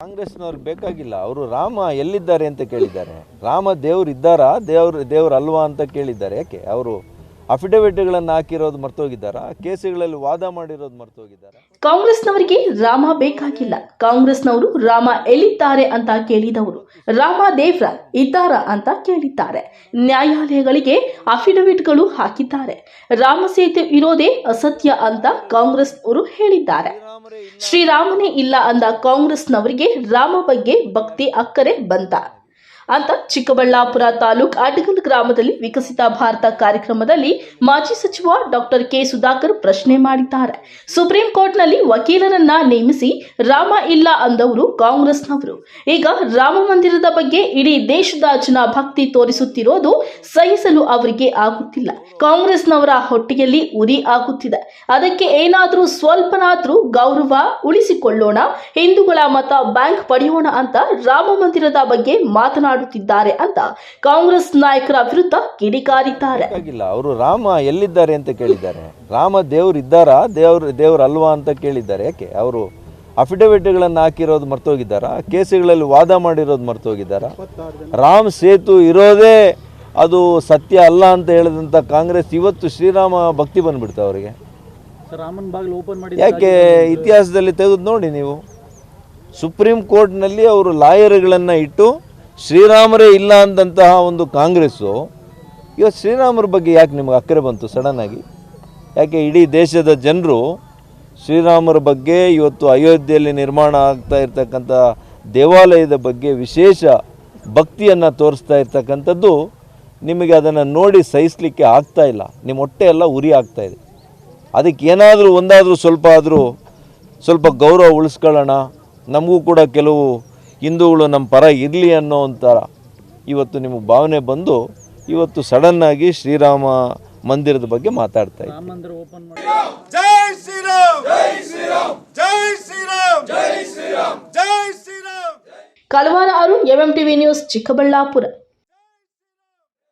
ಕಾಂಗ್ರೆಸ್ನವ್ರು ಬೇಕಾಗಿಲ್ಲ. ಅವರು ರಾಮ ಎಲ್ಲಿದ್ದಾರೆ ಅಂತ ಕೇಳಿದ್ದಾರೆ. ರಾಮ ದೇವ್ರು ಇದ್ದಾರಾ, ದೇವ್ರು ಅಲ್ವಾ ಅಂತ ಕೇಳಿದ್ದಾರೆ. ಯಾಕೆ ಅವರು ಅಫಿಡವಿಟ್ಗಳನ್ನು ಹಾಕಿರೋದು ಮರ್ತೋಗಿದ್ದಾರಾ? ಕೇಸುಗಳಲ್ಲಿ ವಾದ ಮಾಡಿರೋದು ಮರ್ತೋಗಿದ್ದಾರಾ? ಕಾಂಗ್ರೆಸ್ನವರಿಗೆ ರಾಮ ಬೇಕಾಗಿಲ್ಲ. ಕಾಂಗ್ರೆಸ್ನವರು ರಾಮ ಎಲ್ಲಿದ್ದಾರೆ ಅಂತ ಕೇಳಿದವರು ರಾಮ ದೇವ್ರ ಇದ್ದಾರ ಅಂತ ಕೇಳಿದ್ದಾರೆ. ನ್ಯಾಯಾಲಯಗಳಿಗೆ ಅಫಿಡವಿಟ್ಗಳು ಹಾಕಿದ್ದಾರೆ. ರಾಮ ಸೇತು ಇರೋದೇ ಅಸತ್ಯ ಅಂತ ಕಾಂಗ್ರೆಸ್ನವರು ಹೇಳಿದ್ದಾರೆ. ಶ್ರೀರಾಮನೇ ಇಲ್ಲ ಅಂದ ಕಾಂಗ್ರೆಸ್ನವರಿಗೆ ರಾಮ ಬಗ್ಗೆ ಭಕ್ತಿ ಅಕ್ಕರೆ ಬಂತ ಅಂತ ಚಿಕ್ಕಬಳ್ಳಾಪುರ ತಾಲೂಕ್ ಅಡ್ಗಲ್ ಗ್ರಾಮದಲ್ಲಿ ವಿಕಸಿತ ಭಾರತ ಕಾರ್ಯಕ್ರಮದಲ್ಲಿ ಮಾಜಿ ಸಚಿವ ಡಾಕ್ಟರ್ ಕೆ ಸುಧಾಕರ್ ಪ್ರಶ್ನೆ ಮಾಡಿದ್ದಾರೆ. ಸುಪ್ರೀಂ ಕೋರ್ಟ್ನಲ್ಲಿ ವಕೀಲರನ್ನ ನೇಮಿಸಿ ರಾಮ ಇಲ್ಲ ಅಂದವರು ಕಾಂಗ್ರೆಸ್ನವರು. ಈಗ ರಾಮ ಮಂದಿರದ ಬಗ್ಗೆ ಇಡೀ ದೇಶದ ಜನ ಭಕ್ತಿ ತೋರಿಸುತ್ತಿರೋದು ಸಹಿಸಲು ಅವರಿಗೆ ಆಗುತ್ತಿಲ್ಲ. ಕಾಂಗ್ರೆಸ್ನವರ ಹೊಟ್ಟೆಯಲ್ಲಿ ಉರಿ ಆಗುತ್ತಿದೆ. ಅದಕ್ಕೆ ಏನಾದರೂ ಸ್ವಲ್ಪನಾದ್ರೂ ಗೌರವ ಉಳಿಸಿಕೊಳ್ಳೋಣ, ಹಿಂದೂಗಳ ಮತ ಬ್ಯಾಂಕ್ ಪಡೆಯೋಣ ಅಂತ ರಾಮ ಮಂದಿರದ ಬಗ್ಗೆ ಮಾತನಾಡುತ್ತಿದ್ದಾರೆ ಅಂತ ಕಾಂಗ್ರೆಸ್ ನಾಯಕರ ವಿರುದ್ಧ ಕಿಡಿಕಾರಿದ್ದಾರೆ. ಅವರು ರಾಮ ಎಲ್ಲಿದ್ದಾರೆ ಅಂತ ಕೇಳಿದ್ದಾರೆ. ರಾಮ ದೇವ್ರು ಇದ್ದಾರಾ, ದೇವ್ರು ಅಲ್ವಾ ಅಂತ ಕೇಳಿದ್ದಾರೆ. ಯಾಕೆ ಅವರು ಅಫಿಡವಿಟ್ಗಳನ್ನು ಹಾಕಿರೋದು ಮರ್ತೋಗಿದ್ದಾರಾ? ಕೇಸುಗಳಲ್ಲಿ ವಾದ ಮಾಡಿರೋದು ಮರ್ತೋಗಿದ್ದಾರಾ? ರಾಮ್ ಸೇತು ಇರೋದೇ ಅದು ಸತ್ಯ ಅಲ್ಲ ಅಂತ ಹೇಳಿದಂಥ ಕಾಂಗ್ರೆಸ್ ಇವತ್ತು ಶ್ರೀರಾಮ ಭಕ್ತಿ ಬಂದ್ಬಿಡ್ತಾ ಅವರಿಗೆ. ಯಾಕೆ ಇತಿಹಾಸದಲ್ಲಿ ತೆಗೆದು ನೋಡಿ ನೀವು. ಸುಪ್ರೀಂ ಕೋರ್ಟ್ನಲ್ಲಿ ಅವರು ಲಾಯರ್ಗಳನ್ನು ಇಟ್ಟು ಶ್ರೀರಾಮರೇ ಇಲ್ಲ ಅಂದಂತಹ ಒಂದು ಕಾಂಗ್ರೆಸ್ಸು ಇವತ್ತು ಶ್ರೀರಾಮರ ಬಗ್ಗೆ ಯಾಕೆ ನಿಮಗೆ ಅಕ್ಕರೆ ಬಂತು ಸಡನ್ನಾಗಿ? ಯಾಕೆ ಇಡೀ ದೇಶದ ಜನರು ಶ್ರೀರಾಮರ ಬಗ್ಗೆ ಇವತ್ತು ಅಯೋಧ್ಯೆಯಲ್ಲಿ ನಿರ್ಮಾಣ ಆಗ್ತಾ ಇರ್ತಕ್ಕಂಥ ದೇವಾಲಯದ ಬಗ್ಗೆ ವಿಶೇಷ ಭಕ್ತಿಯನ್ನು ತೋರಿಸ್ತಾ ಇರ್ತಕ್ಕಂಥದ್ದು ನಿಮಗೆ ಅದನ್ನು ನೋಡಿ ಸಹಿಸಲಿಕ್ಕೆ ಆಗ್ತಾ ಇಲ್ಲ. ನಿಮ್ಮ ಹೊಟ್ಟೆ ಎಲ್ಲ ಉರಿ ಆಗ್ತಾ ಇದೆ. ಅದಕ್ಕೆ ಏನಾದರೂ ಒಂದಾದರೂ ಸ್ವಲ್ಪ ಗೌರವ ಉಳಿಸ್ಕೊಳ್ಳೋಣ, ನಮಗೂ ಕೂಡ ಕೆಲವು ಹಿಂದೂಗಳು ನಮ್ಮ ಪರ ಇರಲಿ ಅನ್ನೋ ಒಂಥರ ಇವತ್ತು ನಿಮಗೆ ಭಾವನೆ ಬಂದು ಇವತ್ತು ಸಡನ್ನಾಗಿ ಶ್ರೀರಾಮ ಮಂದಿರದ ಬಗ್ಗೆ ಮಾತಾಡ್ತಾ ಇದ್ದೀವಿ. ಜೈ ಶ್ರೀರಾಮ್, ಜೈ ಶ್ರೀರಾಮ್, ಜೈ ಶ್ರೀರಾಮ್, ಜೈ ಶ್ರೀರಾಮ್, ಜೈ ಶ್ರೀರಾಮ್. Kalavara 6 MMTV news Chikkaballapur.